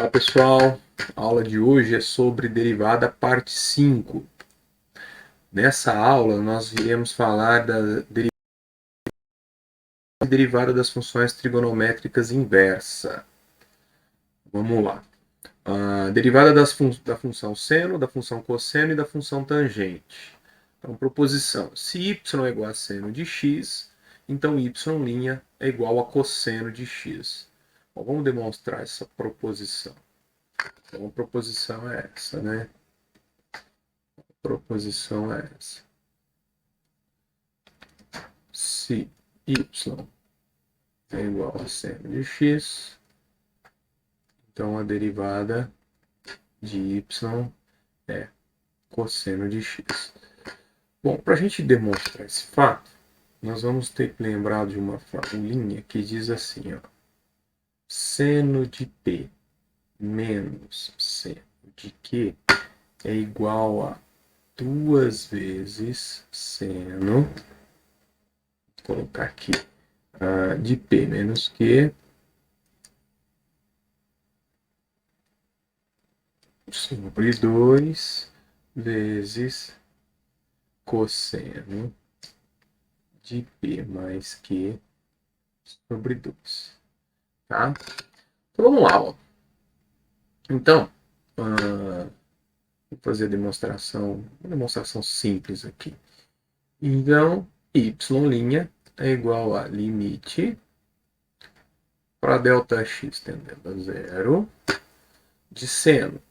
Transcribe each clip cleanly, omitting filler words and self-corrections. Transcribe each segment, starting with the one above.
Olá pessoal, a aula de hoje é sobre derivada parte 5. Nessa aula nós iremos falar da derivada das funções trigonométricas inversa. Vamos lá. A derivada da função seno, da função cosseno e da função tangente. Então, proposição. Se y é igual a seno de x, então y' é igual a cosseno de x. Bom, vamos demonstrar essa proposição. Então, a proposição é essa, né? Proposição é essa. Se y é igual a seno de x, então a derivada de y é cosseno de x. Bom, para a gente demonstrar esse fato, nós vamos ter que lembrar de uma formulinha que diz assim, ó, seno de p menos seno de q é igual a 2 vezes seno, vou colocar aqui, de p menos q sobre 2 vezes cosseno de p mais q sobre 2. Tá? Então vamos lá. Ó. Então, vou fazer uma demonstração simples aqui. Então, y' é igual a limite para ΔX tendendo a zero de seno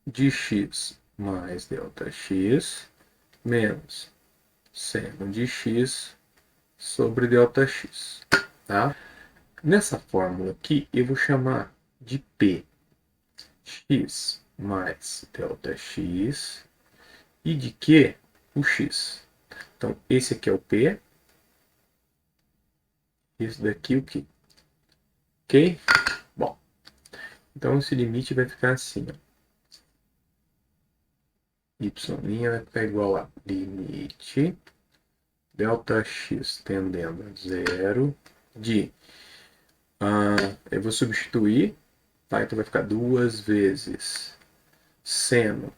de x mais ΔX menos seno de x sobre ΔX. Tá? Nessa fórmula aqui, eu vou chamar de P x mais ΔX e de Q o x. Então, esse aqui é o P, esse daqui o Q. Ok? Bom, então esse limite vai ficar assim, ó. Y' vai ficar igual a limite ΔX tendendo a zero de... eu vou substituir, tá? Então vai ficar 2 vezes seno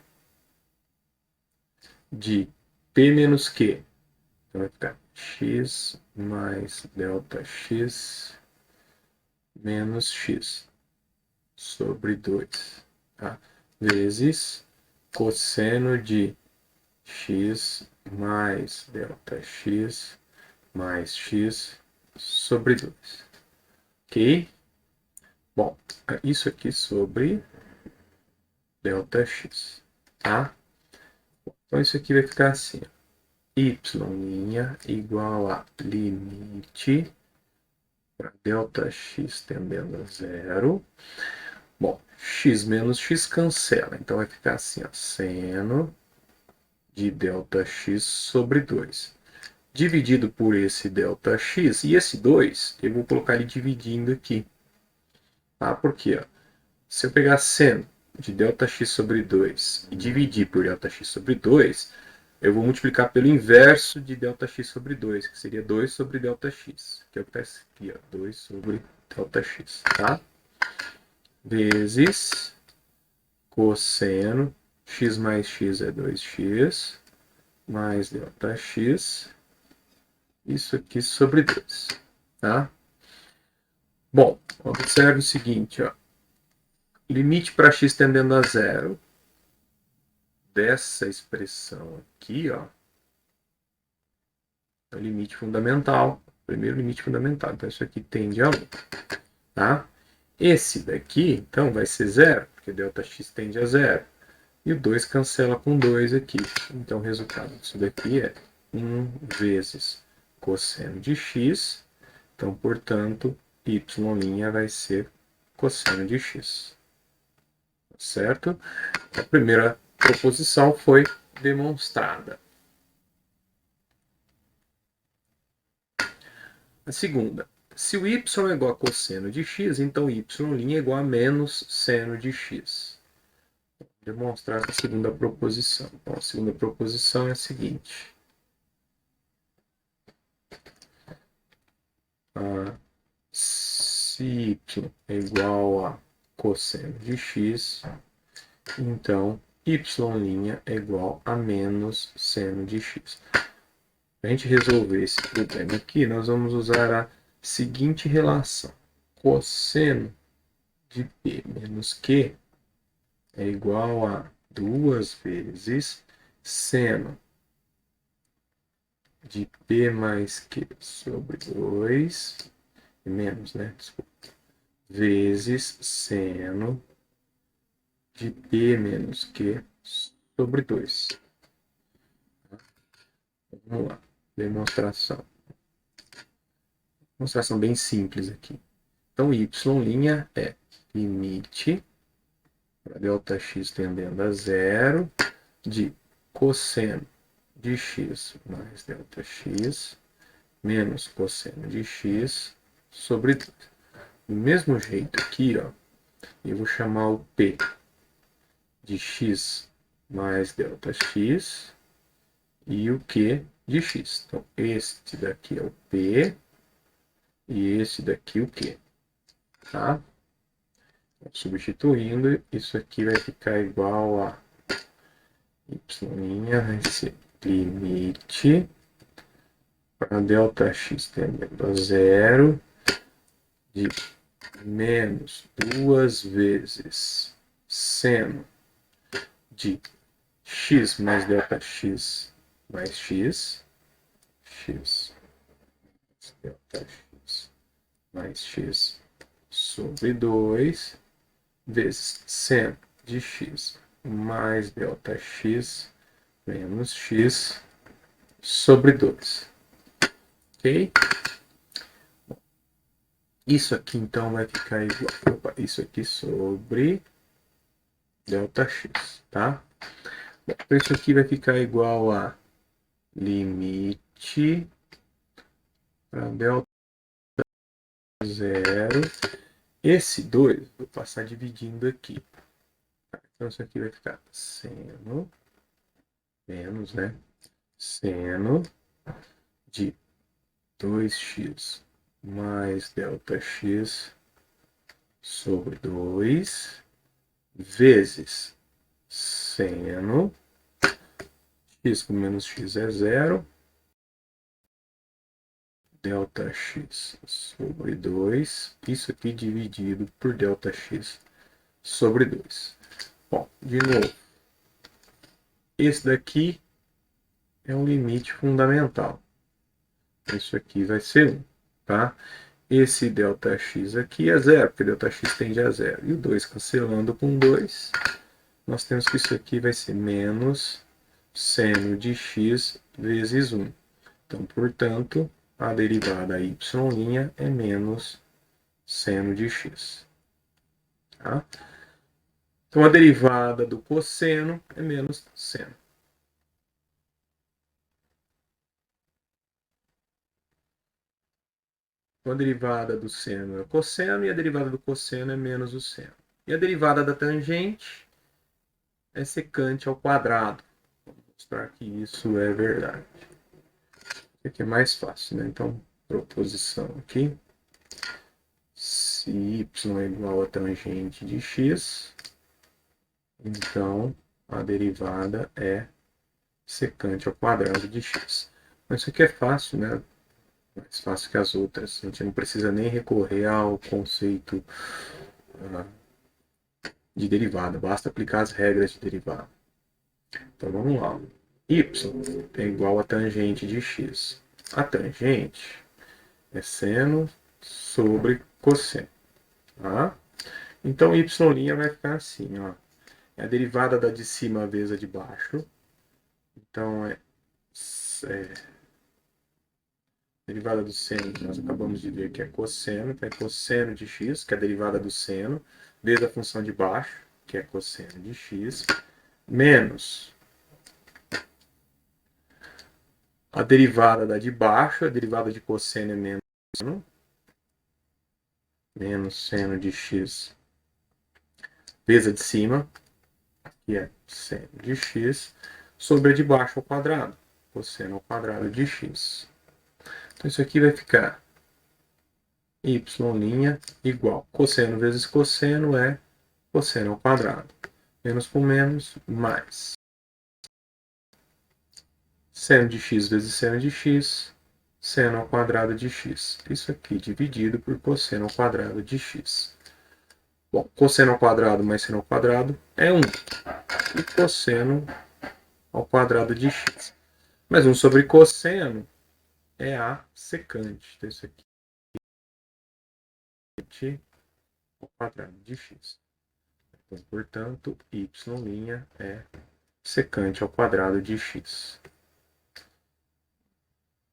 de P menos Q. Então vai ficar x mais ΔX menos x sobre 2, tá? Vezes cosseno de x mais ΔX mais x sobre 2. Ok? Bom, isso aqui sobre ΔX, tá? Então isso aqui vai ficar assim, ó. Y' igual a limite para ΔX tendendo a zero. Bom, x menos x cancela, então vai ficar assim, ó, seno de ΔX sobre 2. Dividido por esse ΔX, e esse 2, eu vou colocar ele dividindo aqui. Tá? Por quê? Ó? Se eu pegar seno de ΔX sobre 2 e dividir por ΔX sobre 2, eu vou multiplicar pelo inverso de ΔX sobre 2, que seria 2 sobre ΔX, que é o que está aqui, ó, 2 sobre ΔX, tá? Vezes cosseno, x mais x é 2x, mais ΔX, isso aqui sobre 2, tá? Bom, observe o seguinte, ó, limite para x tendendo a zero dessa expressão aqui, ó, é o limite fundamental, primeiro limite fundamental, então isso aqui tende a 1, tá? Esse daqui, então, vai ser zero, porque ΔX tende a zero. E o 2 cancela com 2 aqui. Então, o resultado disso daqui é 1 vezes cosseno de x. Então, portanto, y' vai ser cosseno de x. Certo? A primeira proposição foi demonstrada. A segunda. Se o y é igual a cosseno de x, então y' é igual a menos seno de x. Demonstrar a segunda proposição. Então, a segunda proposição é a seguinte. Se y é igual a cosseno de x, então y' é igual a menos seno de x. Para a gente resolver esse problema aqui, nós vamos usar a seguinte relação. Cosseno de P menos Q é igual a 2 vezes seno de P mais Q sobre 2, menos, né? Desculpa, vezes seno de P menos Q sobre 2. Vamos lá, demonstração. Demonstração bem simples aqui. Então, y' é limite para Δx tendendo a zero de cosseno de x mais Δx menos cosseno de x sobre 2. Do mesmo jeito aqui, ó, eu vou chamar o P de x mais Δx e o Q de x. Então, este daqui é o P e esse daqui o Q. Tá? Substituindo, isso aqui vai ficar igual a y' vai ser limite para Δx tendendo a zero de menos 2 vezes seno de x mais Δx mais x Δx mais x sobre 2 vezes seno de x mais Δx menos x sobre 2. Ok? Isso aqui, então, vai ficar igual. Opa, isso aqui sobre Δx, tá? Então, isso aqui vai ficar igual a limite para Δ zero. Esse 2, vou passar dividindo aqui. Então, isso aqui vai ficar seno, menos, né? Seno de 2x mais Δx sobre 2 vezes seno, x com menos x é zero, Δx sobre 2, isso aqui dividido por Δx sobre 2. Bom, de novo, esse daqui é um limite fundamental. Isso aqui vai ser 1, tá? Esse Δx aqui é zero, porque Δx tende a zero. E o 2 cancelando com 2, nós temos que isso aqui vai ser menos seno de x vezes 1. Então, portanto, a derivada y' é menos seno de x. Tá? Então, a derivada do cosseno é menos seno. Então, a derivada do seno é o cosseno e a derivada do cosseno é menos o seno. E a derivada da tangente é secante ao quadrado. Vou mostrar que isso é verdade. Isso aqui é mais fácil, né? Então, proposição aqui. Se y é igual a tangente de x, então a derivada é secante ao quadrado de x. Mas isso aqui é fácil, né? Mais fácil que as outras. A gente não precisa nem recorrer ao conceito de derivada. Basta aplicar as regras de derivada. Então vamos lá. Y é igual a tangente de x. A tangente é seno sobre cosseno. Tá? Então y' vai ficar assim, ó. É a derivada da de cima vezes a de baixo. Então é derivada do seno, nós acabamos de ver que é cosseno, então é cosseno de x, que é a derivada do seno, vezes a função de baixo, que é cosseno de x, menos a derivada da de baixo, a derivada de cosseno é menos seno, menos seno de x, vezes a de cima, que é seno de x, sobre a de baixo ao quadrado, cosseno ao quadrado de x. Então, isso aqui vai ficar y' igual cosseno vezes cosseno é cosseno ao quadrado. Menos com menos, mais. Seno de x vezes seno de x, seno ao quadrado de x. Isso aqui dividido por cosseno ao quadrado de x. Bom, cosseno ao quadrado mais seno ao quadrado é 1. E cosseno ao quadrado de x. Mas 1 sobre cosseno é a secante. Então, isso aqui ao quadrado de x. Então, portanto, y' é secante ao quadrado de x.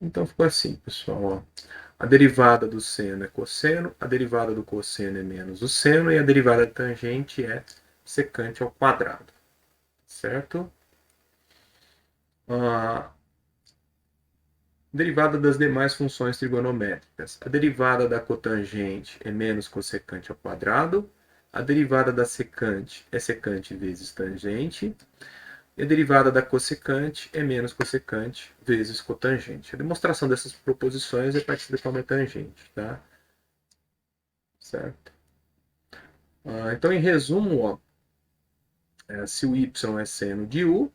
Então, ficou assim, pessoal. Ó. A derivada do seno é cosseno, a derivada do cosseno é menos o seno, e a derivada da tangente é secante ao quadrado. Certo? Derivada das demais funções trigonométricas. A derivada da cotangente é menos cossecante ao quadrado. A derivada da secante é secante vezes tangente. E a derivada da cossecante é menos cossecante vezes cotangente. A demonstração dessas proposições é parecida com a da tangente, tá? Certo? Então, em resumo, ó, se o y é seno de u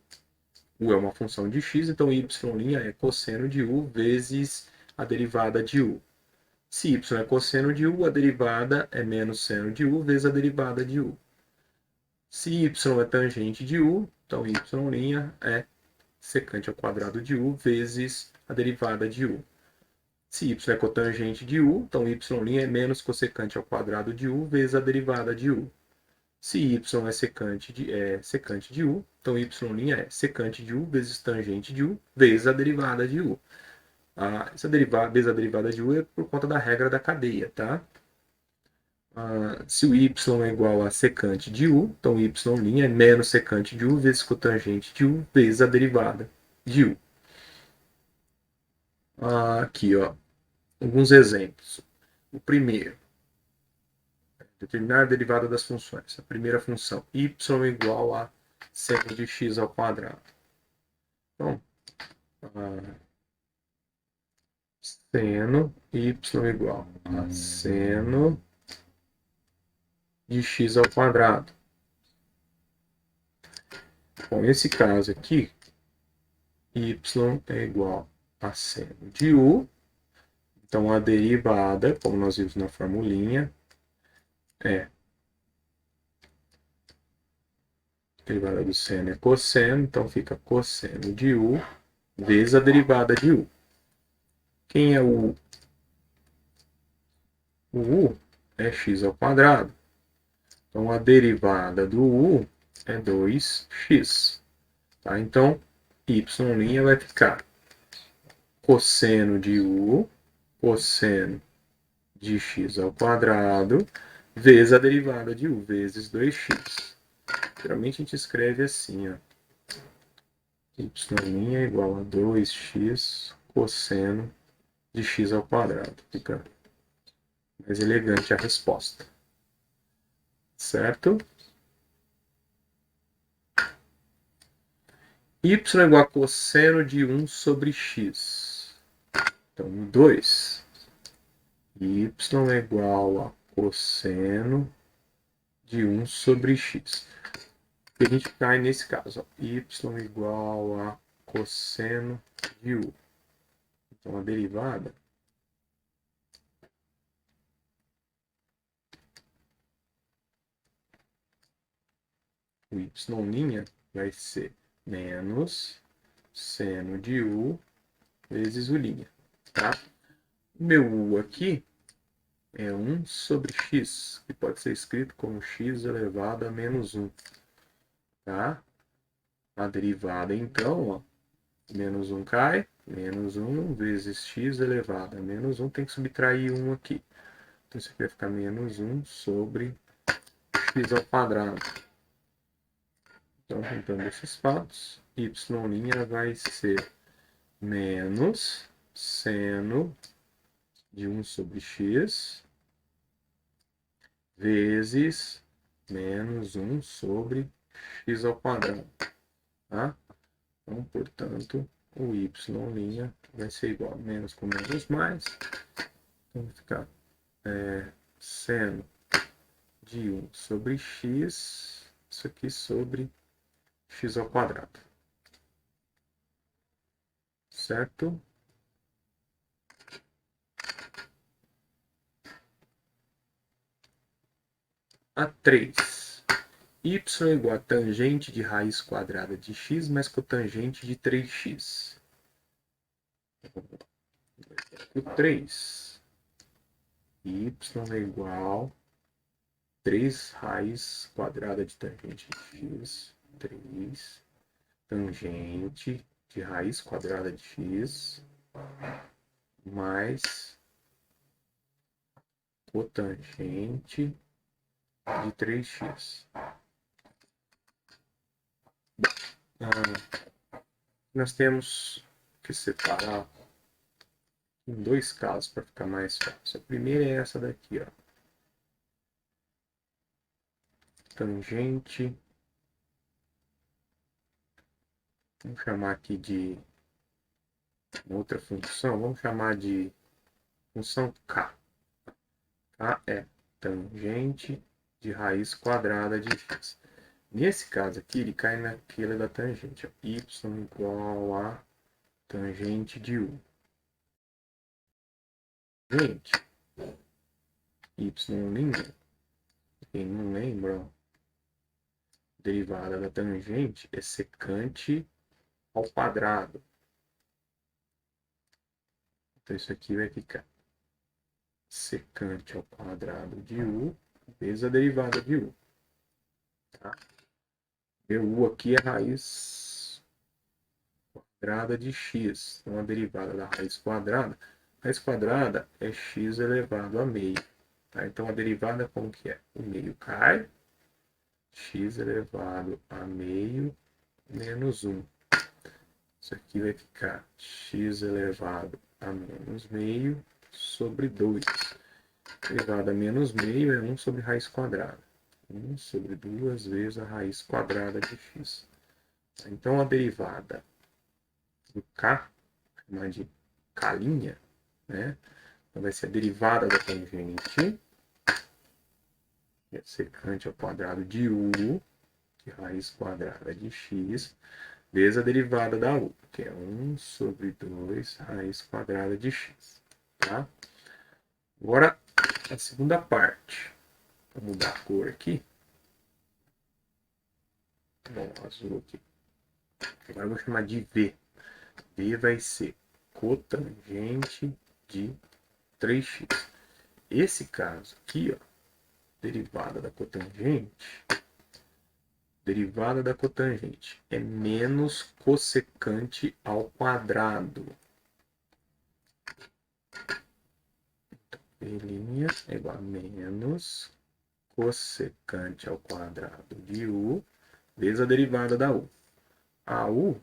é uma função de x, então y' é cosseno de u vezes a derivada de u. Se y é cosseno de u, a derivada é menos seno de u vezes a derivada de u. Se y é tangente de u, então y' é secante ao quadrado de u vezes a derivada de u. Se y é cotangente de u, então y' é menos cossecante ao quadrado de u vezes a derivada de u. Se y é secante de u, então y' é secante de u vezes tangente de u vezes a derivada de u. Essa derivada vezes a derivada de u é por conta da regra da cadeia, tá? Se o y é igual a secante de u, então y' é menos secante de u vezes cotangente de u vezes a derivada de u. Aqui, ó, alguns exemplos. O primeiro, determinar a derivada das funções. A primeira função, y igual a seno de x ao quadrado. Então, seno y igual a seno de x ao quadrado. Bom, nesse caso aqui, y é igual a seno de u. Então, a derivada, como nós vimos na formulinha, é a derivada do seno é cosseno, então fica cosseno de u vezes a derivada de u. Quem é o u? O u é x ao quadrado. Então, a derivada do u é 2x. Tá? Então, y' vai ficar cosseno de u, cosseno de x ao quadrado, vezes a derivada de u, vezes 2x. Geralmente a gente escreve assim, ó. Y' é igual a 2x cosseno de x ao quadrado. Fica mais elegante a resposta. Certo? Y é igual a cosseno de 1 sobre x. Então, 2. Y é igual a cosseno de 1 sobre x. E a gente cai nesse caso. Ó, y igual a cosseno de u. Então, a derivada o y' vai ser menos seno de u vezes u'. Tá? O meu u aqui é 1 sobre x, que pode ser escrito como x elevado a menos 1. Tá? A derivada, então, ó, menos 1 cai, menos 1 vezes x elevado a menos 1, tem que subtrair 1 aqui. Então, isso aqui vai ficar menos 1 sobre x ao quadrado. Então, juntando esses fatos, y' vai ser menos seno de 1 sobre x vezes menos 1 sobre x ao quadrado. Tá? Então, portanto, o y' vai ser igual a menos com menos mais. Então, vai ficar seno de 1 sobre x, isso aqui sobre x ao quadrado. Certo? A 3. Y igual a tangente de raiz quadrada de x mais cotangente de 3x. O 3. Y é igual a 3 raiz quadrada de tangente de x. 3 tangente de raiz quadrada de x mais cotangente de 3x. Nós temos que separar em dois casos para ficar mais fácil. A primeira é essa daqui, ó. Tangente. Vamos chamar aqui de outra função. Vamos chamar de função k. K é tangente de raiz quadrada de x. Nesse caso aqui, ele cai naquela da tangente. Ó. Y igual a tangente de u. Gente, y', quem não lembra, ó, derivada da tangente é secante ao quadrado. Então isso aqui vai ficar secante ao quadrado de u vezes a derivada de u. Tá? E u aqui é raiz quadrada de x. Então a derivada da raiz quadrada é x elevado a meio. Tá? Então a derivada como que é? O meio cai, x elevado a meio menos 1. Isso aqui vai ficar x elevado a menos meio sobre 2. Elevado a menos meio é 1 sobre raiz quadrada. 1 sobre 2 vezes a raiz quadrada de x. Então a derivada do k, chamada de k', né? Então vai ser a derivada da tangente, que é secante ao quadrado de u, que é raiz quadrada de x, vezes a derivada da u, que é 1 sobre 2 raiz quadrada de x. Tá? Agora, a segunda parte. Vou mudar a cor aqui. Bom, azul aqui. Agora eu vou chamar de V. V vai ser cotangente de 3x. Esse caso aqui, ó, derivada da cotangente é menos cossecante ao quadrado. V' é igual a menos cossecante ao quadrado de u vezes a derivada da u. A u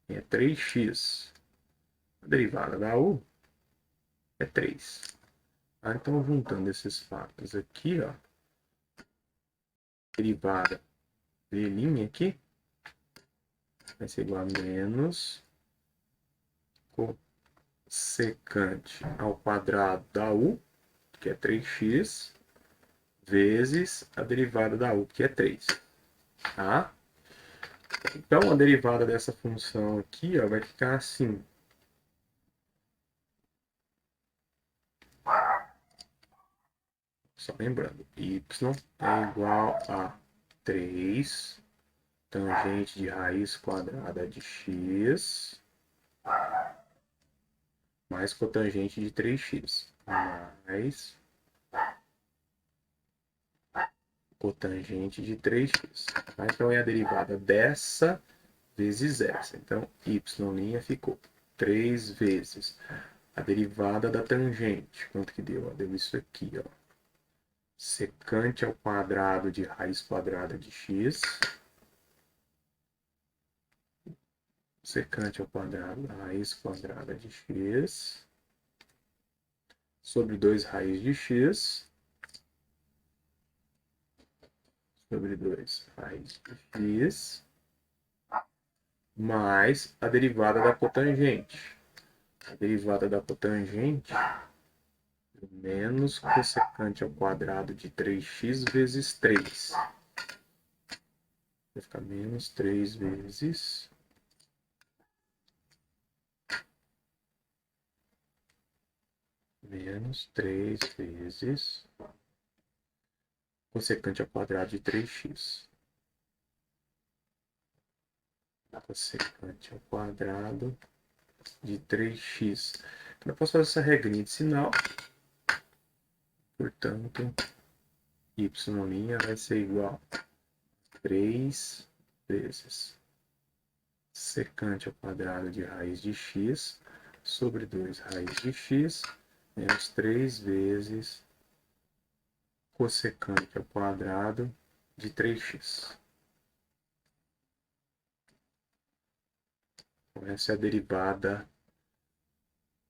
é 3x. A derivada da u é 3. Então, juntando esses fatos aqui, ó, derivada V' aqui vai ser igual a menos cossecante ao quadrado da u, que é 3x, vezes a derivada da u, que é 3. Tá? Então, a derivada dessa função aqui, ó, vai ficar assim. Só lembrando, y é igual a 3 tangente de raiz quadrada de x mais cotangente de 3x mais cotangente de 3x. Então, é a derivada dessa vezes essa. Então, y' ficou 3 vezes a derivada da tangente. Quanto que deu? Deu isso aqui, ó. Secante ao quadrado de raiz quadrada de x. Secante ao quadrado da raiz quadrada de x. Sobre 2 raiz de x. Sobre 2 raiz de x. Mais a derivada da cotangente. A derivada da cotangente menos cossecante ao quadrado de 3x vezes 3. Vai ficar menos 3 vezes cossecante ao quadrado de 3x. Cossecante ao quadrado de 3x. Eu posso fazer essa regrinha de sinal. Portanto, y' vai ser igual a 3 vezes secante ao quadrado de raiz de x sobre 2 raiz de x menos 3 vezes cossecante ao quadrado de 3x. Então, essa é a derivada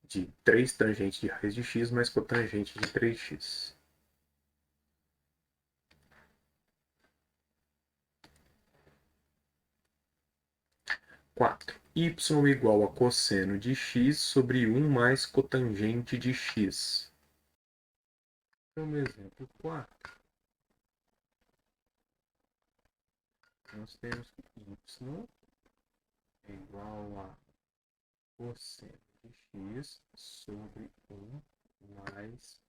de 3 tangentes de raiz de x mais cotangente de 3x. Y igual a cosseno de x sobre 1 mais cotangente de x. Então, exemplo 4. Nós temos que y é igual a cosseno de x sobre 1 mais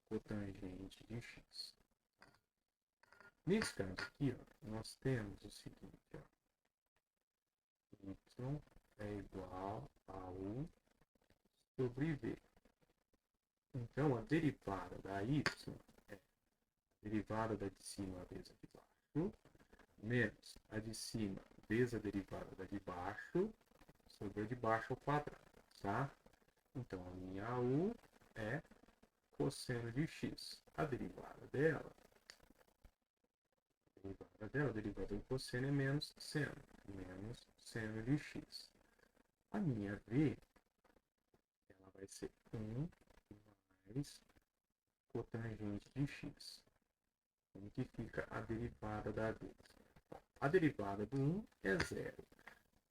cotangente de x. Nesse caso aqui, ó, nós temos o seguinte, ó, y é igual a 1 sobre v. Então, a derivada da y é a derivada da de cima vezes a de baixo, menos a de cima vezes a derivada da de baixo, sobre a de baixo ao quadrado, tá? Então, a minha u é cosseno de x. A derivada dela, a derivada do cosseno é menos seno de x. A minha v, ela vai ser 1 mais cotangente de x. Como que fica a derivada da v? A derivada do 1 é 0.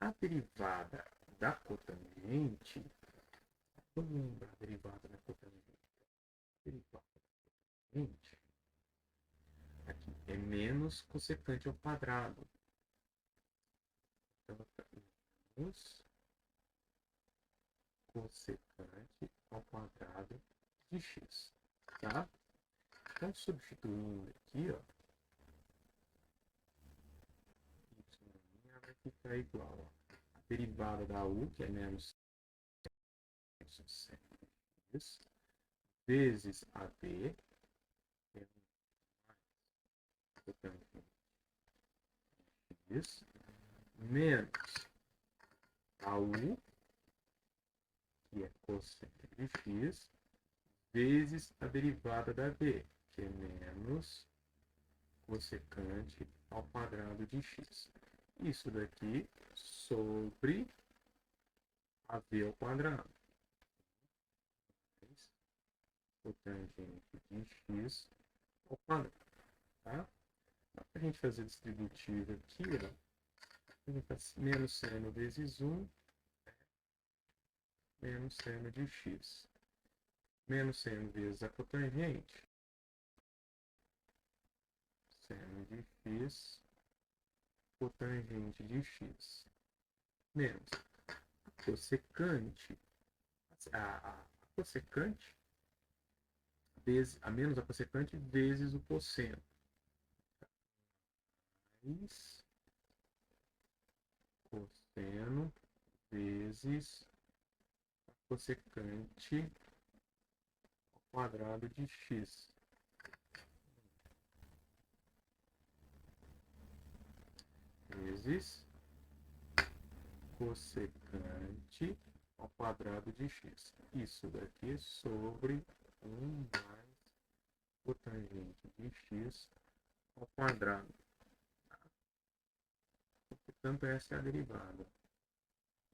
A derivada da cotangente, vamos lembrar a derivada da cotangente. A derivada da cotangente aqui é menos cossecante ao quadrado. Então, menos cossecante ao quadrado de x, tá? Então, substituindo aqui, ó, y' vai ficar igual a derivada da u, que é menos x, vezes a v, que é mais x, menos a u, que é cosseno de x, vezes a derivada da v, que é menos cossecante ao quadrado de x. Isso daqui sobre a v ao quadrado. Mais cotangente de x ao quadrado. Tá? Para a gente fazer distributivo aqui, ó, menos seno vezes 1 menos seno de x. Menos seno vezes a cotangente. Seno de x, cotangente de x. Menos a cossecante. A cossecante vezes, a menos a cossecante vezes o cosseno. Mais cosseno vezes a cossecante ao quadrado de x. Vezes cossecante ao quadrado de x. Isso daqui sobre 1 mais cotangente de x ao quadrado. Portanto, essa é a derivada.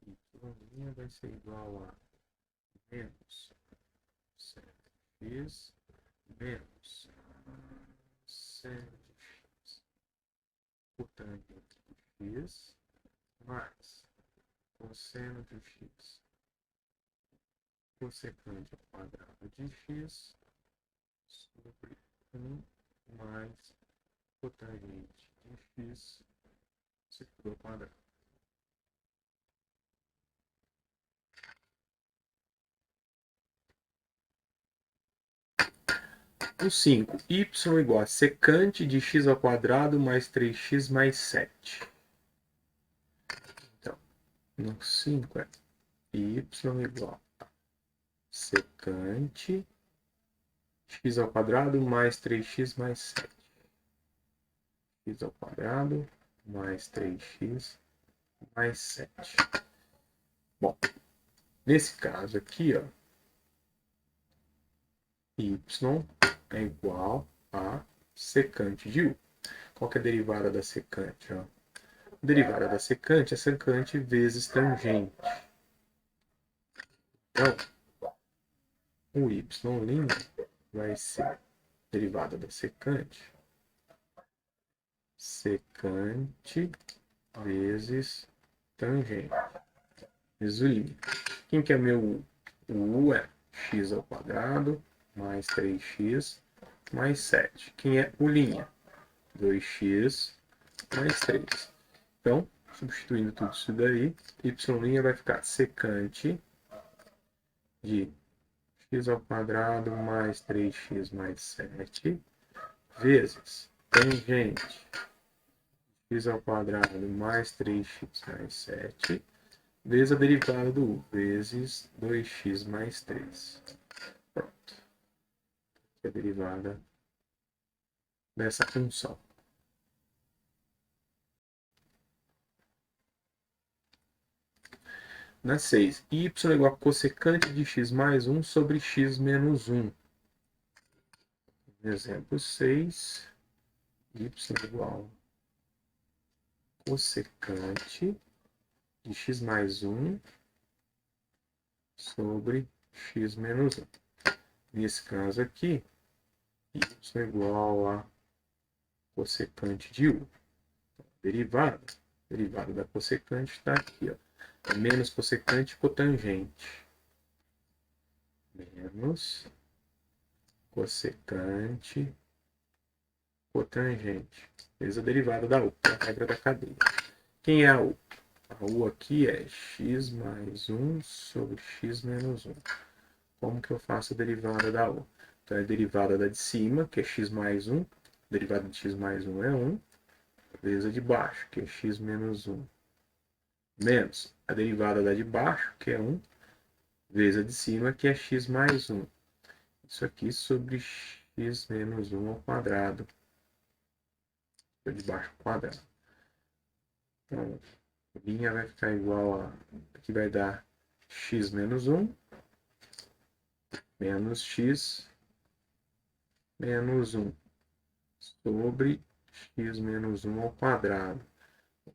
Y' vai ser igual a menos x menos seno de x, cotangente de x, mais cosseno de x. Cossecante ao quadrado de x sobre 1 mais cotangente de x secando ao quadrado. O 5, y igual a secante de x ao quadrado mais 3x mais 7. Então, no 5 é y igual a secante x ao quadrado mais 3x mais 7. X ao quadrado mais 3x mais 7. Bom, nesse caso aqui, ó, y é igual a secante de u. Qual que é a derivada da secante? Ó? A derivada da secante é secante vezes tangente. Então, o y' vai ser derivada da secante vezes tangente. Vezes o limite. Quem que é meu u? O u é x ao quadrado mais 3x mais 7. Quem é o linha? 2x mais 3. Então, substituindo tudo isso daí, y' vai ficar secante de x ao quadrado mais 3x mais 7 vezes tangente x ao quadrado mais 3x mais 7 vezes a derivada do u, vezes 2x mais 3. Pronto. Aqui é a derivada dessa função. Na 6, y igual a cossecante de x mais 1 sobre x menos 1. Exemplo 6, y igual a cossecante de x mais 1 sobre x menos 1. Nesse caso aqui, y igual a cossecante de u. Derivada da cossecante está aqui, ó. É menos cossecante cotangente. Menos cossecante cotangente. Vezes a derivada da u, a regra da cadeia. Quem é a u? A u aqui é x mais 1 sobre x menos 1. Como que eu faço a derivada da u? Então, é a derivada da de cima, que é x mais 1. A derivada de x mais 1 é 1. Vezes a de baixo, que é x menos 1. Menos a derivada da de baixo, que é 1. Vezes a de cima, que é x mais 1. Isso aqui sobre x menos 1 ao quadrado. A de baixo ao quadrado. Então, a linha vai ficar igual a... Aqui vai dar x menos 1 menos x menos 1 sobre x menos 1 ao quadrado.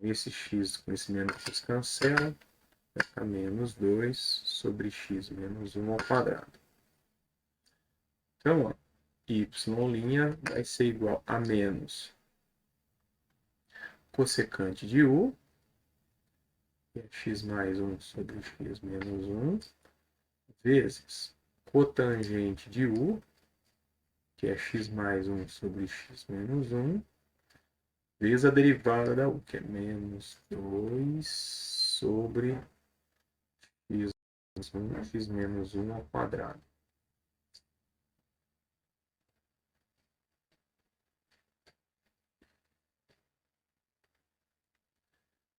Esse x com esse menos x cancela, vai ficar menos 2 sobre x menos 1 ao quadrado. Então, ó, y' vai ser igual a menos cossecante de u, que é x mais 1 sobre x menos 1, vezes cotangente de u, que é x mais 1 sobre x menos 1, vezes a derivada da u, que é menos 2 sobre x menos 1 ao quadrado.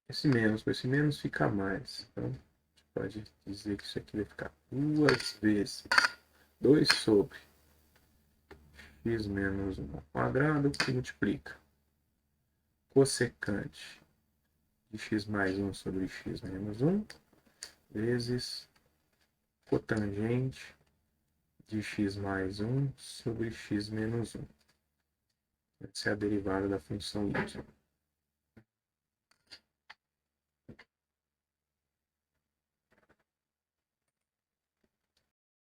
Esse menos com esse menos fica mais. Então, a gente pode dizer que isso aqui vai ficar 2 vezes 2 sobre x menos 1 ao quadrado, que multiplica cossecante de x mais 1 sobre x menos 1, vezes cotangente de x mais 1 sobre x menos 1. Essa é a derivada da função y.